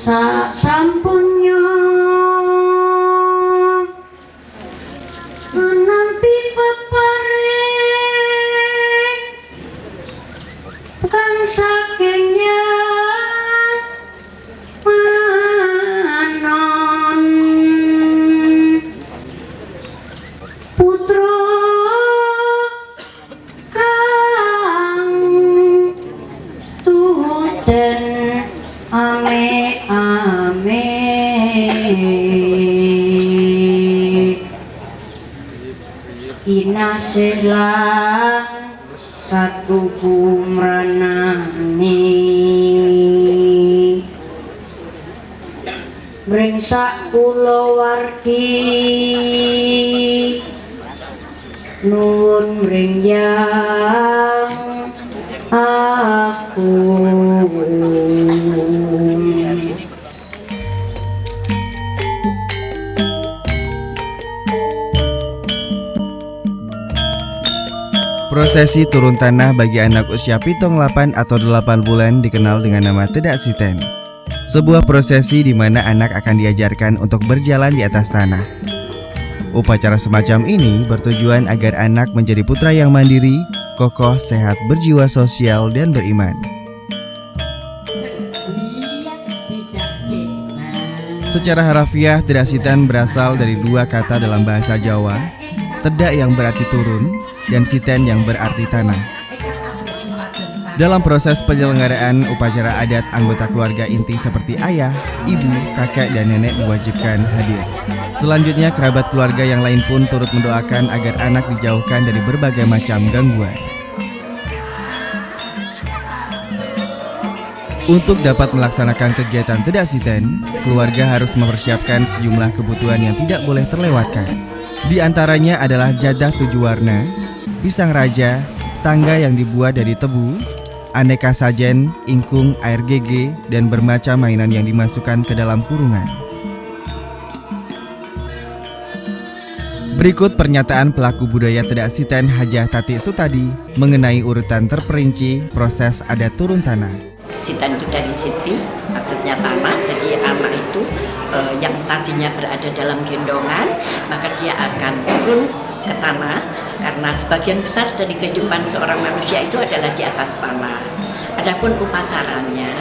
Sasampunnya menampi peparing kang sakingnya manon putra kang tuten ame inasilan satu kumranani bringsak kulawargi nuwun mringyang aku. Prosesi turun tanah bagi anak usia pitong 8 atau 8 bulan dikenal dengan nama Tedak Siten. Sebuah prosesi di mana anak akan diajarkan untuk berjalan di atas tanah. Upacara semacam ini bertujuan agar anak menjadi putra yang mandiri, kokoh, sehat, berjiwa sosial, dan beriman. Secara harafiah, Tedak Siten berasal dari dua kata dalam bahasa Jawa, tedak yang berarti turun, dan siten yang berarti tanah. Dalam proses penyelenggaraan upacara adat, anggota keluarga inti seperti ayah, ibu, kakek, dan nenek diwajibkan hadir. Selanjutnya, kerabat keluarga yang lain pun turut mendoakan agar anak dijauhkan dari berbagai macam gangguan. Untuk dapat melaksanakan kegiatan Tedak Siten, keluarga harus mempersiapkan sejumlah kebutuhan yang tidak boleh terlewatkan. Di antaranya adalah jadah 7 warna, pisang raja, tangga yang dibuat dari tebu, aneka sajen, ingkung, air gege, dan bermacam mainan yang dimasukkan ke dalam kurungan. Berikut pernyataan pelaku budaya Tedak Siten Hajah Tati Sutadi mengenai urutan terperinci proses adat turun tanah. Siten itu dari siti, maksudnya tanah, jadi anak itu yang tadinya berada dalam gendongan, maka dia akan turun ke tanah, karena sebagian besar dari kehidupan seorang manusia itu adalah di atas tanah. Adapun upacaranya,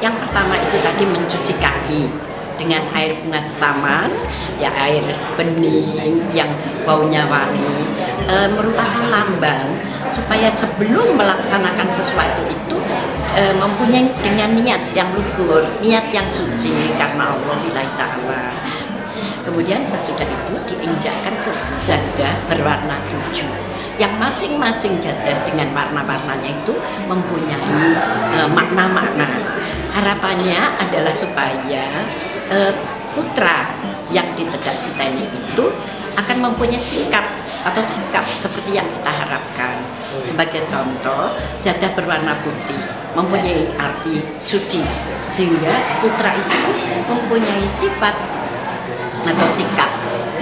yang pertama itu tadi mencuci kaki dengan air bunga setaman, ya air bening yang baunya wangi, merupakan lambang supaya sebelum melaksanakan sesuatu itu mempunyai dengan niat yang luhur, niat yang suci karena Allah lillahi ta'ala. Kemudian sesudah itu diinjakkan ke jadah berwarna 7, yang masing-masing jadah dengan warna-warnanya itu mempunyai makna-makna. Harapannya adalah supaya putra yang di Tedak Siten itu akan mempunyai sikap seperti yang kita harapkan. Sebagai contoh, jadah berwarna putih mempunyai arti suci, sehingga putra itu mempunyai sifat atau sikap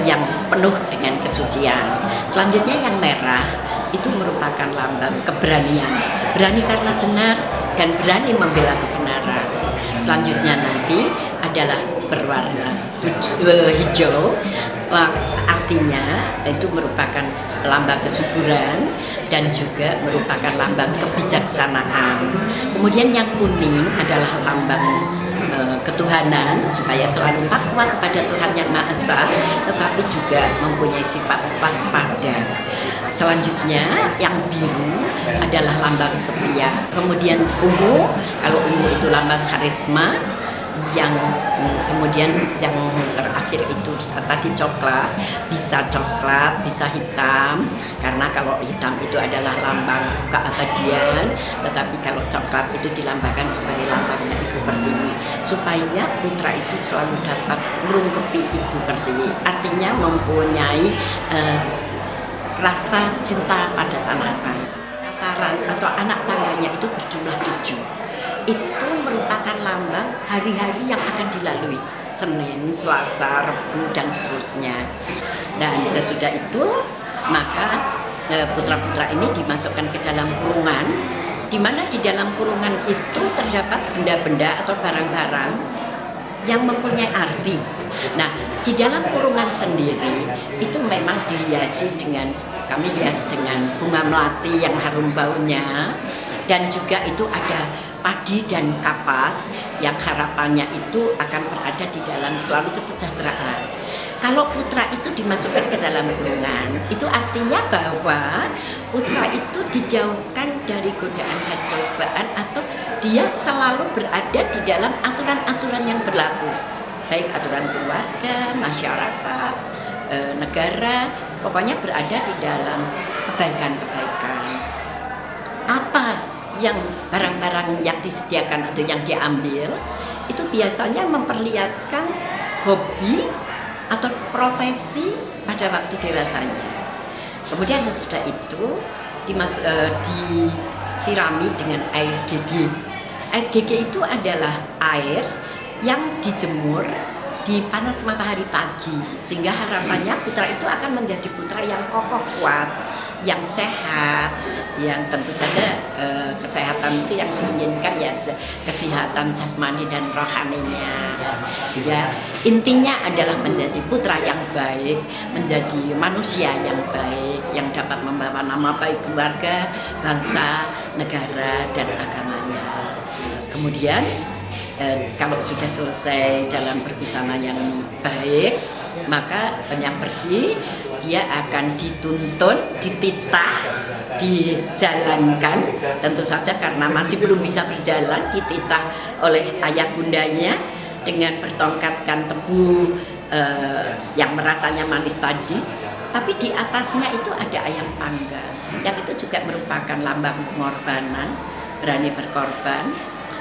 yang penuh dengan kesucian. Selanjutnya yang merah itu merupakan lambang keberanian, berani karena benar dan berani membela kebenaran. Selanjutnya nanti adalah berwarna hijau, artinya itu merupakan lambang kesuburan dan juga merupakan lambang kebijaksanaan. Kemudian yang kuning adalah lambang ketuhanan, supaya selalu takwa kepada Tuhan Yang Maha Esa, tetapi juga mempunyai sifat waspada. Selanjutnya yang biru adalah lambang setia. Kemudian ungu, kalau ungu itu lambang karisma. Yang kemudian yang terakhir itu tadi coklat, bisa hitam, karena kalau hitam itu adalah lambang keabadian, tetapi kalau coklat itu dilambangkan sebagai lambangnya Ibu Pertiwi, supaya putra itu selalu dapat merungkepi Ibu Pertiwi, artinya mempunyai rasa cinta pada tanah air. Atau anak tangganya itu berjumlah 7. Itu merupakan lambang hari-hari yang akan dilalui, Senin, Selasa, Rabu, dan seterusnya. Dan sesudah itu, maka putra-putra ini dimasukkan ke dalam kurungan, di mana di dalam kurungan itu terdapat benda-benda atau barang-barang yang mempunyai arti. Nah, di dalam kurungan sendiri itu memang kami hias dengan bunga melati yang harum baunya, dan juga itu ada padi dan kapas yang harapannya itu akan berada di dalam selalu kesejahteraan. Kalau putra itu dimasukkan ke dalam kurungan, itu artinya bahwa putra itu dijauhkan dari godaan dan cobaan, atau dia selalu berada di dalam aturan-aturan yang berlaku, baik aturan keluarga, masyarakat, negara, pokoknya berada di dalam kebaikan-kebaikan. Apa yang barang-barang yang disediakan atau yang diambil itu biasanya memperlihatkan hobi atau profesi pada waktu dewasanya. Kemudian sesudah itu disirami dengan air GG. Air GG itu adalah air yang dijemur di panas matahari pagi, sehingga harapannya putra itu akan menjadi putra yang kokoh kuat, yang sehat, yang tentu saja kesehatan itu yang diinginkan ya, kesehatan jasmani dan rohaninya. Sehingga intinya adalah menjadi putra yang baik, menjadi manusia yang baik, yang dapat membawa nama baik keluarga, bangsa, negara, dan agamanya. Kemudian kalau sudah selesai dalam berbusana yang baik, maka yang bersih, dia akan dituntun, dititah, dijalankan. Tentu saja karena masih belum bisa berjalan, dititah oleh ayah bundanya dengan bertongkatkan tebu yang rasanya manis tadi. Tapi di atasnya itu ada ayam panggang, yang itu juga merupakan lambang pengorbanan, berani berkorban.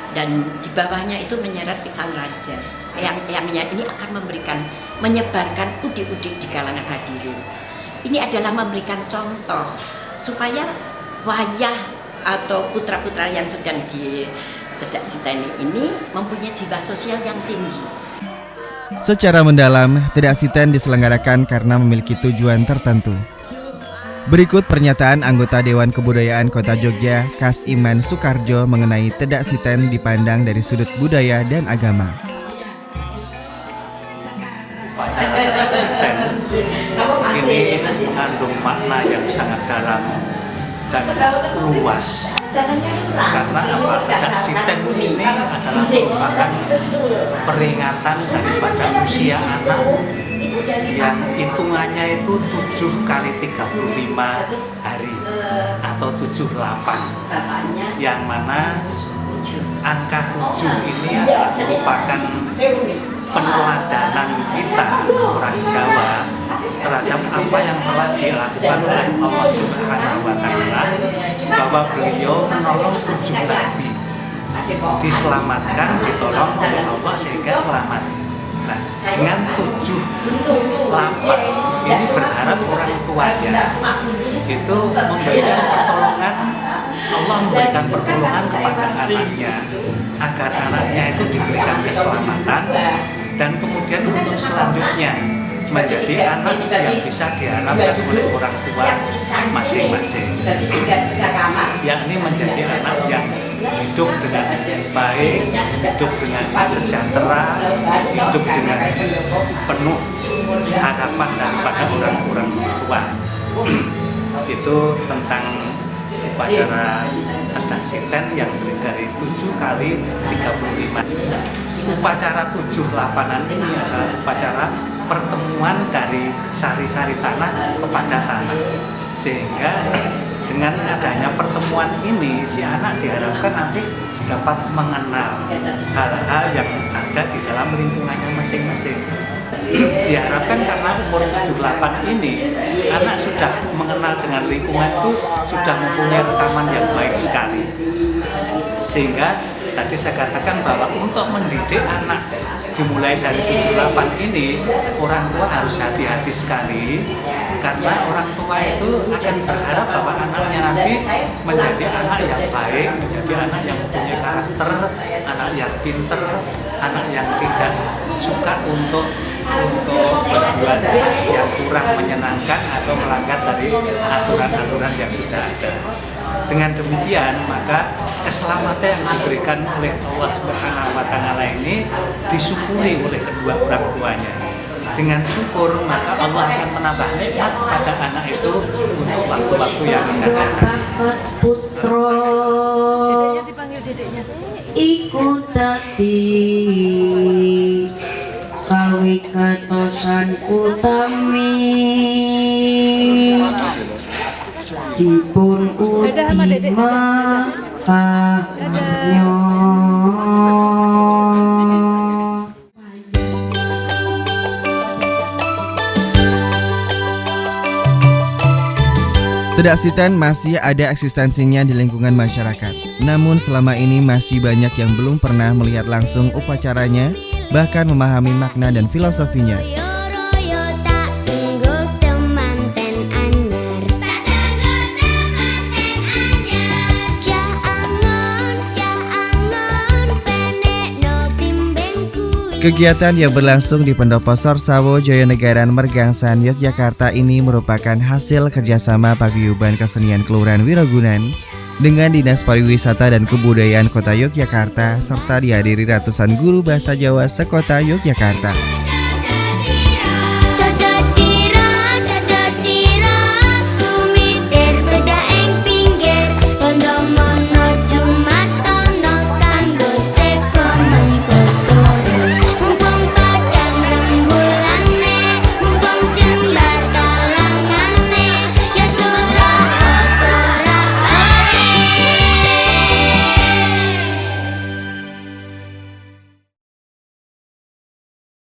Dan di bawahnya itu menyeret pisang raja. Yang ini akan menyebarkan udik-udik di kalangan hadirin. Ini adalah memberikan contoh supaya wayah atau putra-putra yang sedang di Tedak Siteni ini mempunyai jiwa sosial yang tinggi. Secara mendalam, Tedak Siten diselenggarakan karena memiliki tujuan tertentu. Berikut pernyataan anggota Dewan Kebudayaan Kota Jogja, Kas Iman Sukarjo, mengenai Tedak Siten dipandang dari sudut budaya dan agama. Upacara Tedak Siten ini mengandung makna yang sangat dalam dan luas. Karena apa? Tedak Siten ini adalah merupakan peringatan daripada usia anak yang hitungannya itu 7 kali 35 hari atau 78, yang mana angka 7 ini adalah merupakan peneladanan kita orang Jawa terhadap apa yang telah dilakukan oleh Allah Subhanahu wa Ta'ala, bahwa beliau menolong 7 nabi, diselamatkan, ditolong oleh Allah sehingga selamat. Nah, dengan 7/8 ini berharap orang tuanya itu memberikan pertolongan, Allah memberikan pertolongan kepada anaknya agar anaknya itu diberikan keselamatan, dan kemudian untuk selanjutnya menjadi anak yang bisa diharapkan oleh orang tua masing-masing, yakni menjadi anak yang hidup dengan baik, hidup dengan sejahtera, hidup dengan penuh harapan daripada orang-orang tua. Itu tentang upacara Tedak Siten yang terdiri dari 7 kali 35. Upacara 7/8an ini adalah upacara pertemuan dari sari-sari tanah kepada tanah, sehingga dengan adanya pertemuan ini si anak diharapkan nanti dapat mengenal hal-hal yang ada di dalam lingkungannya masing-masing. Diharapkan karena umur 7/8 ini anak sudah mengenal dengan lingkungan itu, sudah mempunyai rekaman yang baik sekali, sehingga tadi saya katakan bahwa untuk mendidik anak dimulai dari 7/8 ini, orang tua harus hati-hati sekali, karena orang tua itu akan berharap bahwa anaknya nanti menjadi anak yang baik, menjadi anak yang mempunyai karakter, anak yang pinter, anak yang tidak suka untuk berbuat yang kurang menyenangkan atau melanggar dari aturan-aturan yang sudah ada. Dengan demikian, maka keselamatan yang diberikan oleh Allah Subhanahu wa Ta'ala ini disyukuri oleh kedua orang tuanya. Dengan syukur, maka Allah akan menambah nikmat kepada anak itu untuk waktu-waktu yang akan datang. Putra iku dadi kawigatosan utami dipun uti makanyo. Tedak Siten masih ada eksistensinya di lingkungan masyarakat. Namun selama ini masih banyak yang belum pernah melihat langsung upacaranya, bahkan memahami makna dan filosofinya. Kegiatan yang berlangsung di Pendopo Sorsawo Joyonegara Mergangsan Yogyakarta ini merupakan hasil kerjasama paguyuban kesenian Kelurahan Wirogunan dengan Dinas Pariwisata dan Kebudayaan Kota Yogyakarta serta dihadiri ratusan guru bahasa Jawa sekota Yogyakarta.